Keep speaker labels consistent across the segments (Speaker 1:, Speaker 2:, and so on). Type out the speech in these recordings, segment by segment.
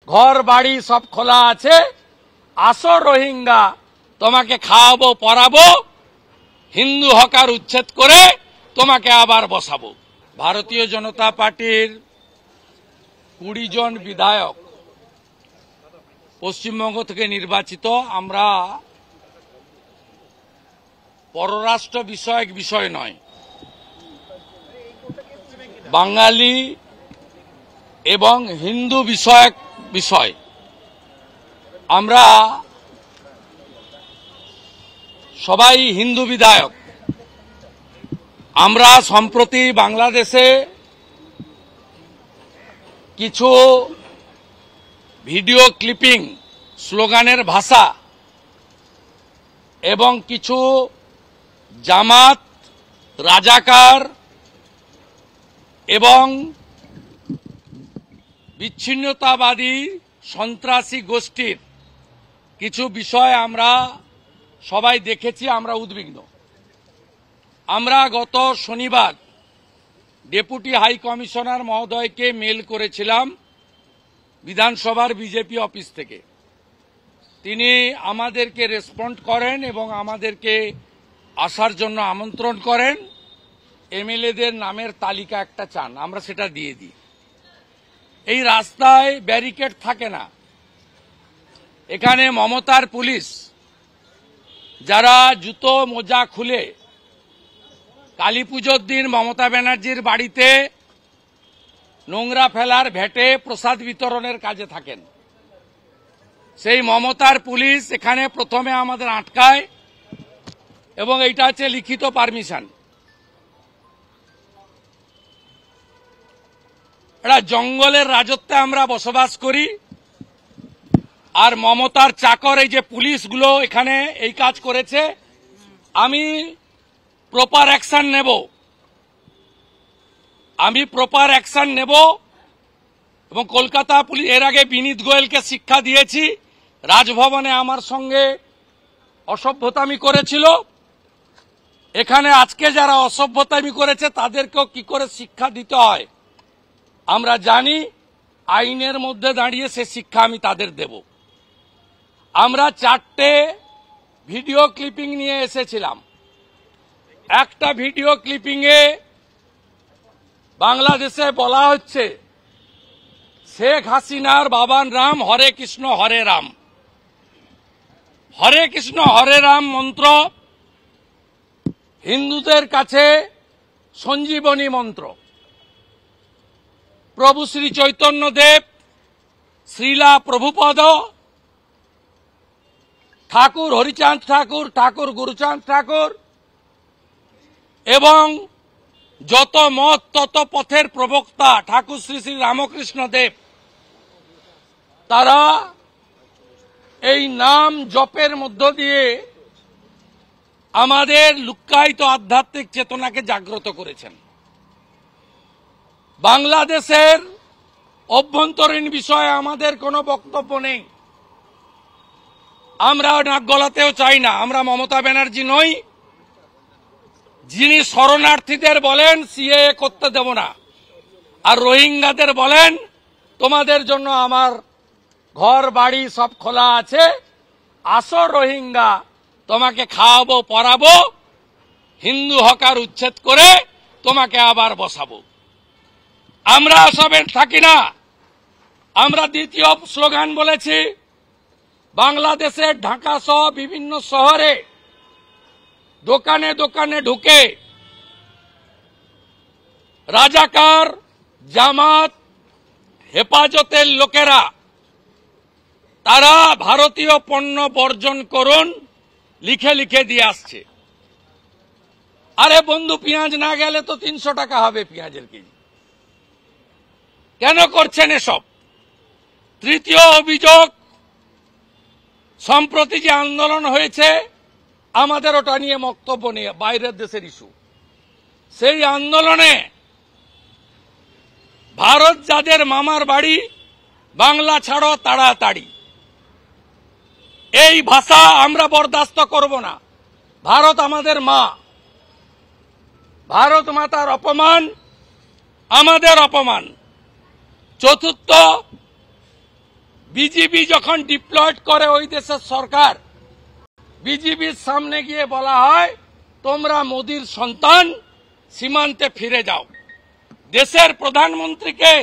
Speaker 1: ঘর বাড়ি সব খোলা আছে, আসো রোহিঙ্গা, তোমাকে খাওয়াবো পরাবো, হিন্দু হকার উচ্ছেদ করে তোমাকে আবার বসাবো। ভারতীয় জনতা পার্টির 20 জন বিধায়ক পশ্চিমবঙ্গ থেকে নির্বাচিত। আমরা পররাষ্ট্র বিষয়ক বিষয় নয়, বাঙালি এবং হিন্দু বিষয়ক বিষয়। আমরা সবাই হিন্দু বিধায়ক। আমরা সম্প্রতি বাংলাদেশে কিছু ভিডিও ক্লিপিং, স্লোগানের ভাষা এবং কিছু জামাত, রাজাকার এবং বিচ্ছিন্নতাবাদী সন্ত্রাসী গোষ্ঠীর কিছু বিষয় আমরা সবাই দেখেছি। আমরা উদ্বিগ্ন। আমরা গত শনিবার ডেপুটি হাই কমিশনার মহোদয়কে মেল করেছিলাম বিধানসভার বিজেপি অফিস থেকে। তিনি আমাদেরকে রেসপন্ড করেন এবং আমাদেরকে আসার জন্য আমন্ত্রণ করেন। এমএলএদের নামের তালিকা একটা চান, আমরা সেটা দিয়ে দিই। এই রাস্তায় ব্যারিকেড থাকে না। এখানে মমতার পুলিশ যারা জুতো মোজা খুলে কালী পুজোর দিন মমতা ব্যানার্জির বাড়িতে নোংরা ফেলার ভেটে প্রসাদ বিতরণের কাজে থাকেন, সেই মমতার পুলিশ এখানে প্রথমে আমাদের আটকায় এবং এইটা হচ্ছে লিখিত পারমিশন। এটা জঙ্গলের রাজত্বে আমরা বসবাস করি, আর মমতার চাকর এই যে পুলিশগুলো এখানে এই কাজ করেছে। আমি প্রপার অ্যাকশন নেব এবং কলকাতা পুলিশ, এর আগে বিনীত গোয়েলকে শিক্ষা দিয়েছি। রাজভবনে আমার সঙ্গে অসভ্যতামি করেছিল, এখানে আজকে যারা অসভ্যতামি করেছে তাদেরকেও কি করে শিক্ষা দিতে হয় আমরা জানি। আইনের মধ্যে দাঁড়িয়ে সে শিক্ষা আমি তাদের দেব। আমরা 4টে ভিডিও ক্লিপিং নিয়ে এসেছিলাম। একটা ভিডিও ক্লিপিংয়ে বাংলাদেশে বলা হচ্ছে শেখ হাসিনার বাবার নাম হরে কৃষ্ণ হরে রাম। হরে কৃষ্ণ হরে রাম মন্ত্র হিন্দুদের কাছে সঞ্জীবনী মন্ত্র। প্রভু শ্রী চৈতন্যদেব, শ্রীলা প্রভুপদ, ঠাকুর হরিচাঁদ ঠাকুর, ঠাকুর গুরুচাঁদ ঠাকুর এবং যত মত তত পথের প্রবক্তা ঠাকুর শ্রী শ্রী রামকৃষ্ণ দেব, তারা এই নাম জপের মধ্য দিয়ে আমাদের লুক্কায়িত আধ্যাত্মিক চেতনাকে জাগ্রত করেছেন। বাংলাদেশের অভ্যন্তরীণ বিষয়ে আমাদের কোনো বক্তব্য নেই, আমরা নাক গলাতেও চাই না। আমরা মমতা ব্যানার্জি নই যিনি শরণার্থীদের বলেন সিএএ করতে দেব না, আর রোহিঙ্গাদের বলেন তোমাদের জন্য আমার ঘর বাড়ি সব খোলা আছে, আসো রোহিঙ্গা, তোমাকে খাওয়াবো পরাবো, হিন্দু হকার উচ্ছেদ করে তোমাকে আবার বসাবো। আমরা সবে থাকি না। আমরা দ্বিতীয় স্লোগান বলেছি, বাংলাদেশের ঢাকা সহ বিভিন্ন শহরে দোকানে দোকানে ঢুকে রাজাকার, জামাত, হেফাজতের লোকেরা তারা ভারতীয় পণ্য বর্জন করুন লিখে লিখে দিয়ে আসছে। আরে বন্ধু, পেঁয়াজ না গেলে তো 300 টাকা হবে পেঁয়াজের কেজি। কেন করছেন এসব? তৃতীয় অভিযোগ, সম্প্রতি যে আন্দোলন হয়েছে আমাদের ওটা নিয়ে বক্তব্য নিয়ে বাইরের দেশের ইস্যু, সেই আন্দোলনে ভারত যাদের মামার বাড়ি, বাংলা ছাড়ো তাড়াতাড়ি, এই ভাষা আমরা বরদাস্ত করব না। ভারত আমাদের মা, ভারত মাতার অপমান, আমাদের অপমান। চতুর্থ, বিজিবি যখন ডিপ্লয়েড করে ওই দেশের সরকার, বিজিবির সামনে গিয়ে বলা হয় তোমরা মোদির সন্তান, সীমান্তে ফিরে যাও। দেশের প্রধানমন্ত্রীকে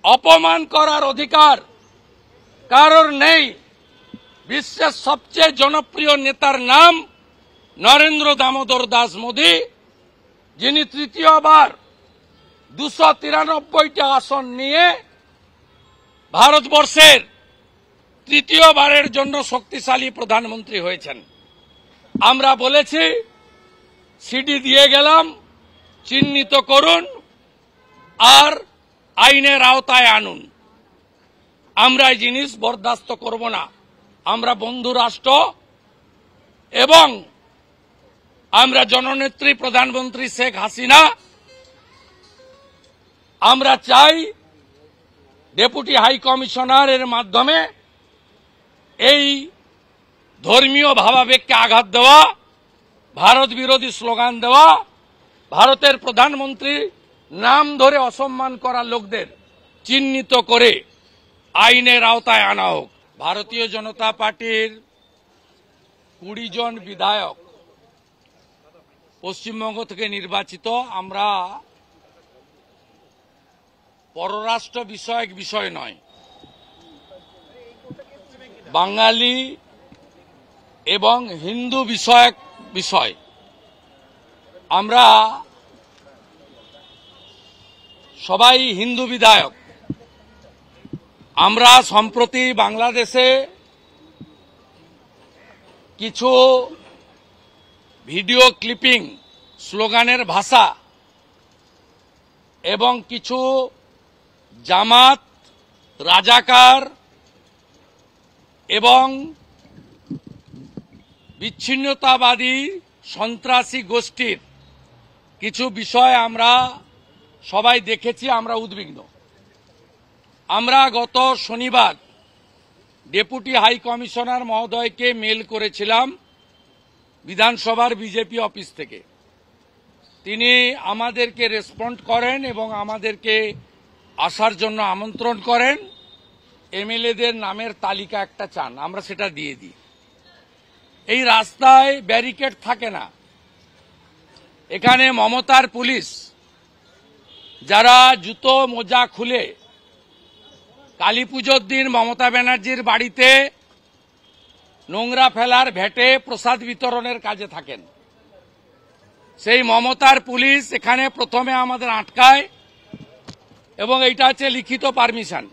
Speaker 1: অপমান করার অধিকার কারোর নেই। বিশ্বের সবচেয়ে জনপ্রিয় নেতার নাম নরেন্দ্র দামোদর দাস মোদী, যিনি তৃতীয়বার 293টা আসন নিয়ে ভারতবর্ষের তৃতীয়বারের জন্য শক্তিশালী প্রধানমন্ত্রী হয়েছেন। আমরা বলেছি সিডি দিয়ে গেলাম, চিহ্নিত করুন আর আইনের আওতায় আনুন। আমরা এই জিনিস বরদাস্ত করব না। আমরা বন্ধু রাষ্ট্র এবং আমরা জননেত্রী প্রধানমন্ত্রী শেখ হাসিনা, আমরা চাই ডেপুটি হাই কমিশনারের মাধ্যমে এই ধর্মীয় ভাবাবেগকে আঘাত দেওয়া, ভারত বিরোধী স্লোগান দেওয়া, ভারতের প্রধানমন্ত্রী নাম ধরে অসম্মান করা লোকদের চিহ্নিত করে আইনের আওতায় আনা হোক। ভারতীয় জনতা পার্টির 20 জন বিধায়ক পশ্চিমবঙ্গ থেকে নির্বাচিত। আমরা পররাষ্ট্র বিষয়ক বিষয় নয়, বাঙালি এবং হিন্দু বিষয়ক বিষয়। আমরা সবাই হিন্দু বিধায়ক। আমরা সম্প্রতি বাংলাদেশে কিছু ভিডিও ক্লিপিং, স্লোগানের ভাষা এবং কিছু জামাত, রাজাকার এবং বিচ্ছিন্নতাবাদী সন্ত্রাসী গোষ্ঠীর কিছু বিষয় আমরা সবাই দেখেছি। আমরা উদ্বিগ্ন। আমরা গত শনিবার ডেপুটি হাই কমিশনার মহোদয়কে মেল করেছিলাম বিধানসভার বিজেপি অফিস থেকে। তিনি আমাদেরকে রেসপন্ড করেন এবং আমাদেরকে আসার জন্য আমন্ত্রণ করেন। এমএলএদের নামের তালিকা একটা চান, আমরা সেটা দিয়ে দিই। এই রাস্তায় ব্যারিকেড থাকে না। এখানে মমতার পুলিশ যারা জুতো মোজা খুলে কালী পুজোর দিন মমতা ব্যানার্জির বাড়িতে নোংরা ফেলার ভেটে প্রসাদ বিতরণের কাজে থাকেন, সেই মমতার পুলিশ এখানে প্রথমে আমাদের আটকায় এবং এইটা হচ্ছে লিখিত পারমিশন।